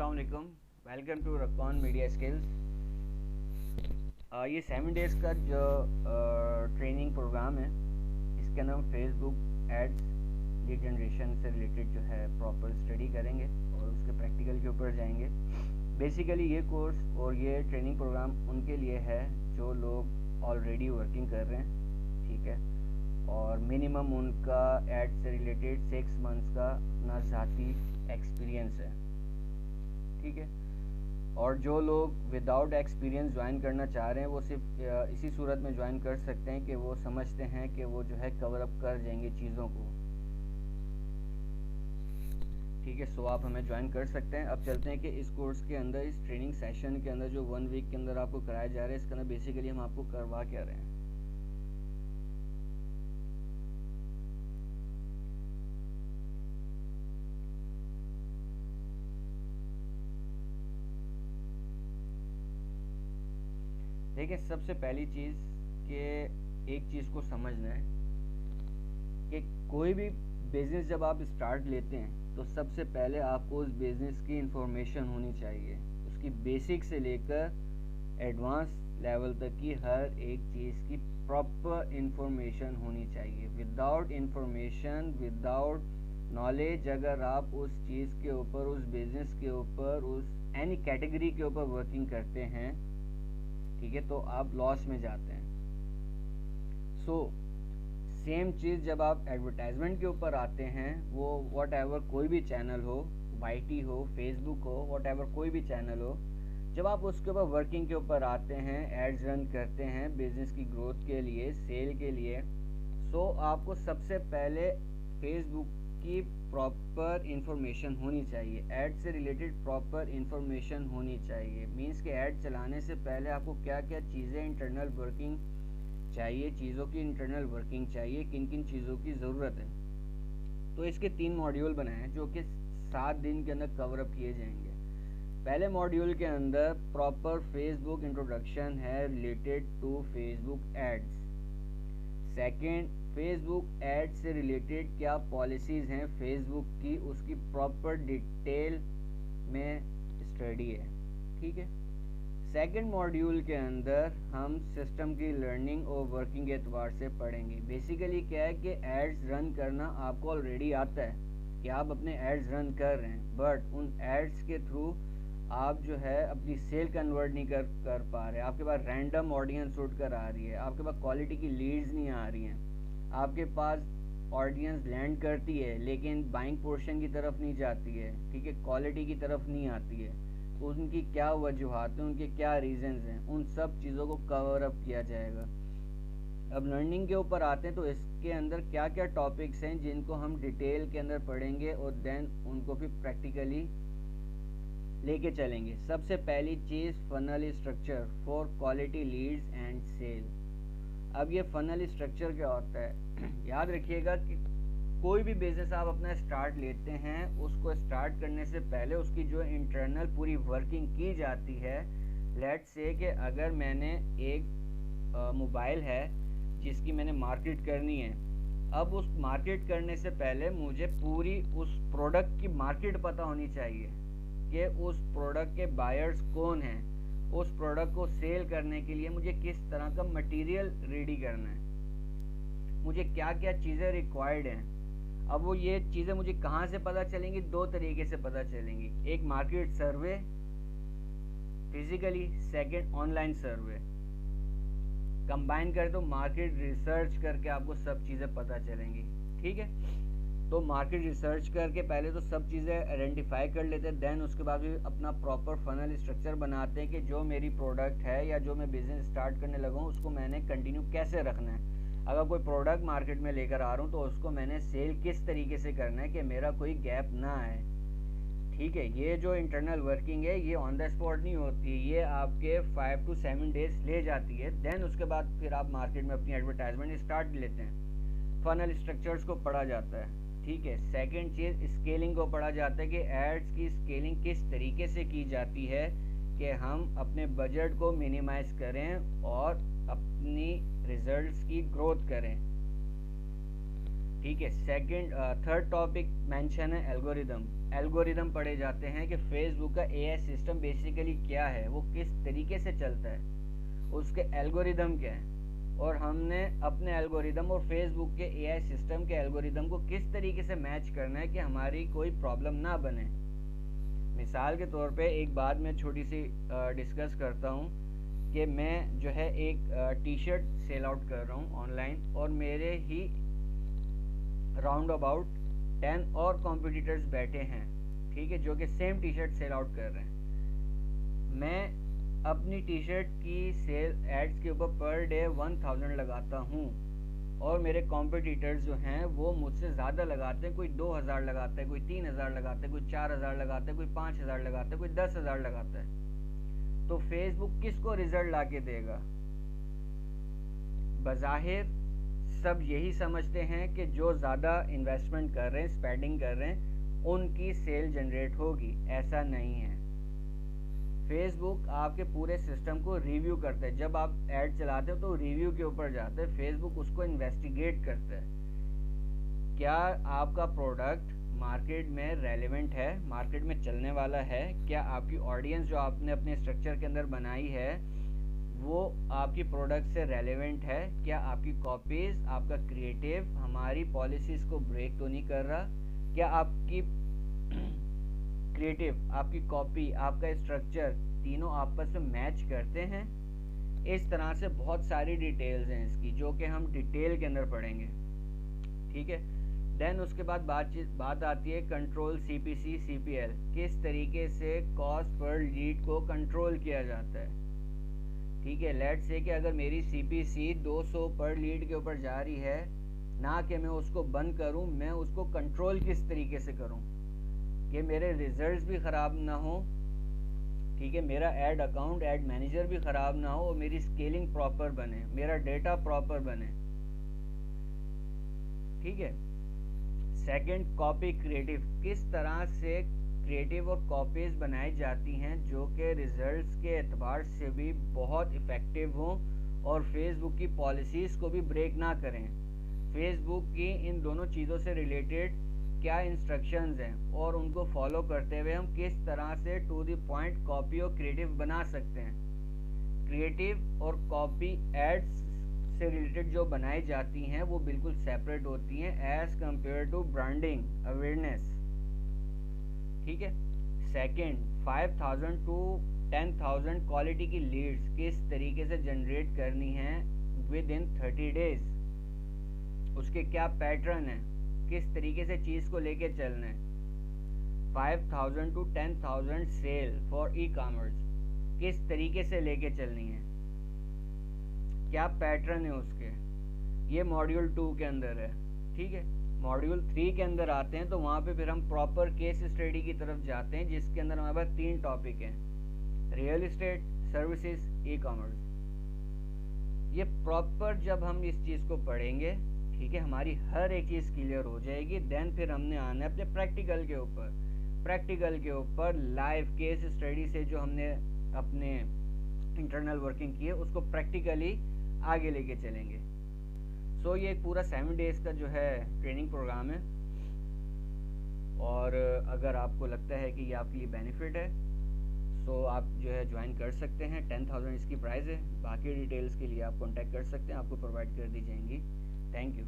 अस्सलाम वालेकुम। Welcome to Rakon media skills. ये 7 डेज़ का जो ट्रेनिंग प्रोग्राम है, इसके अंदर हम फेसबुक एड्स लीड जनरेशन से रिलेटेड जो है प्रॉपर स्टडी करेंगे और उसके प्रैक्टिकल के ऊपर जाएंगे। बेसिकली ये कोर्स और ये ट्रेनिंग प्रोग्राम उनके लिए है जो लोग ऑलरेडी वर्किंग कर रहे हैं, ठीक है, और मिनिमम उनका एड से रिलेटेड 6 मंथ्स का अपना ज़ाती एक्सपीरियंस है, ठीक है। और जो लोग विदाउट एक्सपीरियंस ज्वाइन करना चाह रहे हैं वो सिर्फ इसी सूरत में ज्वाइन कर सकते हैं कि वो समझते हैं कि वो जो है कवर अप कर जाएंगे चीज़ों को, ठीक है। सो आप हमें ज्वाइन कर सकते हैं। अब चलते हैं कि इस कोर्स के अंदर, इस ट्रेनिंग सेशन के अंदर जो 1 वीक के अंदर आपको कराया जा रहा है, इसके अंदर बेसिकली हम आपको करवा क्या रहे हैं। देखिए, सबसे पहली चीज़ कि एक चीज़ को समझना है कि कोई भी बिज़नेस जब आप स्टार्ट लेते हैं तो सबसे पहले आपको उस बिज़नेस की इंफॉर्मेशन होनी चाहिए। उसकी बेसिक से लेकर एडवांस लेवल तक की हर एक चीज़ की प्रॉपर इंफॉर्मेशन होनी चाहिए। विदाउट इंफॉर्मेशन, विदाउट नॉलेज, अगर आप उस चीज़ के ऊपर, उस बिज़नेस के ऊपर, उस एनी कैटेगरी के ऊपर वर्किंग करते हैं, ठीक है, तो आप लॉस में जाते हैं। सेम चीज़ जब आप एडवर्टाइजमेंट के ऊपर आते हैं, वो वॉट एवर कोई भी चैनल हो, वाईटी हो, फेसबुक हो, वॉट एवर कोई भी चैनल हो, जब आप उसके ऊपर वर्किंग के ऊपर आते हैं, एड्स रन करते हैं बिजनेस की ग्रोथ के लिए, सेल के लिए, आपको सबसे पहले फेसबुक की प्रॉपर इंफॉर्मेशन होनी चाहिए। ऐड से रिलेटेड प्रॉपर इंफॉर्मेशन होनी चाहिए। मींस के ऐड चलाने से पहले आपको क्या क्या चीज़ें इंटरनल वर्किंग चाहिए, चीज़ों की इंटरनल वर्किंग चाहिए, किन किन चीज़ों की ज़रूरत है। तो इसके 3 मॉड्यूल बनाए हैं जो कि 7 दिन के अंदर कवर अप किए जाएंगे। पहले मॉड्यूल के अंदर प्रॉपर फेसबुक इंट्रोडक्शन है related to Facebook ads. Second, Facebook ad से रिलेटेड क्या पॉलिसीज़ हैं फेसबुक की, उसकी प्रॉपर डिटेल में स्टडी है, ठीक है। सेकेंड मॉड्यूल के अंदर हम सिस्टम की लर्निंग और वर्किंग के एतबार से पढ़ेंगे। बेसिकली क्या है कि एड्स रन करना आपको ऑलरेडी आता है कि आप अपने एड्स रन कर रहे हैं, बट उन एड्स के थ्रू आप जो है अपनी सेल कन्वर्ट नहीं कर पा रहे। आपके पास रैंडम ऑडियंस उठ कर आ रही है, आपके पास क्वालिटी की लीड्स नहीं आ रही हैं, आपके पास ऑडियंस लैंड करती है लेकिन बाइंग पोर्शन की तरफ नहीं जाती है, ठीक है, क्वालिटी की तरफ नहीं आती है। तो उनकी क्या वजूहात हैं, उनके क्या रीजंस हैं, उन सब चीज़ों को कवर अप किया जाएगा। अब लर्निंग के ऊपर आते हैं तो इसके अंदर क्या क्या टॉपिक्स हैं जिनको हम डिटेल के अंदर पढ़ेंगे और देन उनको फिर प्रैक्टिकली लेके चलेंगे। सबसे पहली चीज़, funnel structure for quality leads and sale. अब ये फनल स्ट्रक्चर क्या होता है याद रखिएगा कि कोई भी बिजनेस आप अपना स्टार्ट लेते हैं, उसको स्टार्ट करने से पहले उसकी जो इंटरनल पूरी वर्किंग की जाती है। लेट्स से कि अगर मैंने एक मोबाइल है जिसकी मैंने मार्केट करनी है, अब उस मार्केट करने से पहले मुझे पूरी उस प्रोडक्ट की मार्केट पता होनी चाहिए कि उस प्रोडक्ट के बायर्स कौन हैं, उस प्रोडक्ट को सेल करने के लिए मुझे किस तरह का मटेरियल रेडी करना है, मुझे क्या क्या चीज़ें रिक्वायर्ड हैं। अब वो ये चीज़ें मुझे कहाँ से पता चलेंगी? 2 तरीके से पता चलेंगी। एक मार्केट सर्वे physically, second online survey. Combine करें तो मार्केट रिसर्च करके आपको सब चीज़ें पता चलेंगी, ठीक है। तो मार्केट रिसर्च करके पहले तो सब चीज़ें आइडेंटिफाई कर लेते हैं, देन उसके बाद भी अपना प्रॉपर फनल स्ट्रक्चर बनाते हैं कि जो मेरी प्रोडक्ट है या जो मैं बिज़नेस स्टार्ट करने लगा हूँ उसको मैंने कंटिन्यू कैसे रखना है। अगर कोई प्रोडक्ट मार्केट में लेकर आ रहा हूँ तो उसको मैंने सेल किस तरीके से करना है कि मेरा कोई गैप ना आए, ठीक है। ये जो इंटरनल वर्किंग है ये ऑन द स्पॉट नहीं होती, ये आपके 5 to 7 डेज ले जाती है। देन उसके बाद फिर आप मार्केट में अपनी एडवर्टाइजमेंट स्टार्ट लेते हैं। फनल स्ट्रक्चर्स को पढ़ा जाता है, ठीक है। सेकंड चीज़, स्केलिंग को पढ़ा जाता है कि एड्स की स्केलिंग किस तरीके से की जाती है कि हम अपने बजट को मिनिमाइज करें और अपनी रिजल्ट्स की ग्रोथ करें, ठीक है। थर्ड टॉपिक मेंशन है एल्गोरिदम। एल्गोरिदम पढ़े जाते हैं कि फेसबुक का एआई सिस्टम बेसिकली क्या है, वो किस तरीके से चलता है, उसके एल्गोरिदम क्या है, और हमने अपने एल्गोरिदम और फेसबुक के एआई सिस्टम के एल्गोरिदम को किस तरीके से मैच करना है कि हमारी कोई प्रॉब्लम ना बने। मिसाल के तौर पे एक बात मैं छोटी सी डिस्कस करता हूँ कि मैं जो है एक टी शर्ट सेल आउट कर रहा हूँ ऑनलाइन, और मेरे ही राउंड अबाउट 10 और कॉम्पिटिटर्स बैठे हैं, ठीक है, जो कि same T shirt sell out कर रहे हैं। मैं अपनी टी शर्ट की सेल एड्स के ऊपर पर डे 1000 लगाता हूँ, और मेरे कॉम्पिटिटर्स जो हैं वो मुझसे ज़्यादा लगाते हैं। कोई 2000 लगाता है, कोई 3000 लगाता है, कोई 4000 लगाता है, कोई 5000 लगाता है, कोई 10,000 लगाता है। तो फेसबुक किसको रिजल्ट ला के देगा? बज़ाहिर सब यही समझते हैं कि जो ज़्यादा इन्वेस्टमेंट कर रहे हैं, स्पेंडिंग कर रहे हैं, उनकी सेल जनरेट होगी। ऐसा नहीं है। फेसबुक आपके पूरे सिस्टम को रिव्यू करता है। जब आप ऐड चलाते हो तो रिव्यू के ऊपर जाते हैं, फेसबुक उसको इन्वेस्टिगेट करता है। क्या आपका प्रोडक्ट मार्केट में रेलेवेंट है, मार्केट में चलने वाला है? क्या आपकी ऑडियंस जो आपने अपने स्ट्रक्चर के अंदर बनाई है वो आपकी प्रोडक्ट से रेलेवेंट है? क्या आपकी कॉपीज, आपका क्रिएटिव हमारी पॉलिसीज को ब्रेक तो नहीं कर रहा? क्या आपकी क्रिएटिव, आपकी कॉपी, आपका स्ट्रक्चर तीनों आपस में मैच करते हैं? इस तरह से बहुत सारी डिटेल्स हैं इसकी, जो कि हम डिटेल के अंदर पढ़ेंगे, ठीक है। देन उसके बाद बात आती है कंट्रोल CPC CPL, किस तरीके से कॉस्ट पर लीड को कंट्रोल किया जाता है, ठीक है। लेट्स से कि अगर मेरी CPC 200 पर लीड के ऊपर जा रही है, ना कि मैं उसको बंद करूं, मैं उसको कंट्रोल किस तरीके से करूं कि मेरे रिजल्ट्स भी ख़राब ना हो, ठीक है, मेरा ऐड अकाउंट, ऐड मैनेजर भी ख़राब ना हो, और मेरी स्केलिंग प्रॉपर बने, मेरा डेटा प्रॉपर बने, ठीक है। सेकंड, कॉपी क्रिएटिव, किस तरह से क्रिएटिव और कॉपीज बनाई जाती हैं जो कि रिजल्ट्स के एतबार से भी बहुत इफ़ेक्टिव हों और फेसबुक की पॉलिसीज़ को भी ब्रेक ना करें। फेसबुक की इन दोनों चीज़ों से रिलेटेड क्या इंस्ट्रक्शंस हैं, और उनको फॉलो करते हुए हम किस तरह से टू द पॉइंट कॉपी और क्रिएटिव बना सकते हैं। क्रिएटिव और कॉपी एड्स से रिलेटेड जो बनाई जाती हैं वो बिल्कुल सेपरेट होती हैं as compare to branding awareness, ठीक है। सेकंड, 5000 टू 10,000 क्वालिटी की लीड्स किस तरीके से जनरेट करनी है विद इन 30 डेज, उसके क्या पैटर्न है, किस तरीके से चीज़ को लेके चलना है। 5000 टू 10,000 सेल फॉर ई-कॉमर्स किस तरीके से लेके चलनी है, क्या पैटर्न है उसके, ये मॉड्यूल 2 के अंदर है, ठीक है। मॉड्यूल 3 के अंदर आते हैं तो वहाँ पे फिर हम प्रॉपर केस स्टडी की तरफ जाते हैं, जिसके अंदर हमारे पास 3 टॉपिक हैं, रियल इस्टेट, सर्विसेज, ई-कॉमर्स। ये प्रॉपर जब हम इस चीज़ को पढ़ेंगे, ठीक है, हमारी हर एक चीज़ क्लियर हो जाएगी। देन फिर हमने आना है अपने प्रैक्टिकल के ऊपर। प्रैक्टिकल के ऊपर लाइव केस स्टडी से जो हमने अपने इंटरनल वर्किंग की है उसको प्रैक्टिकली आगे लेके चलेंगे। सो ये एक पूरा 7 डेज़ का जो है ट्रेनिंग प्रोग्राम है, और अगर आपको लगता है कि ये आपके लिए बेनिफिट है सो आप जो है ज्वाइन कर सकते हैं। 10,000 इसकी प्राइस है। बाकी डिटेल्स के लिए आप कांटेक्ट कर सकते हैं, आपको प्रोवाइड कर दी जाएंगी। Thank you.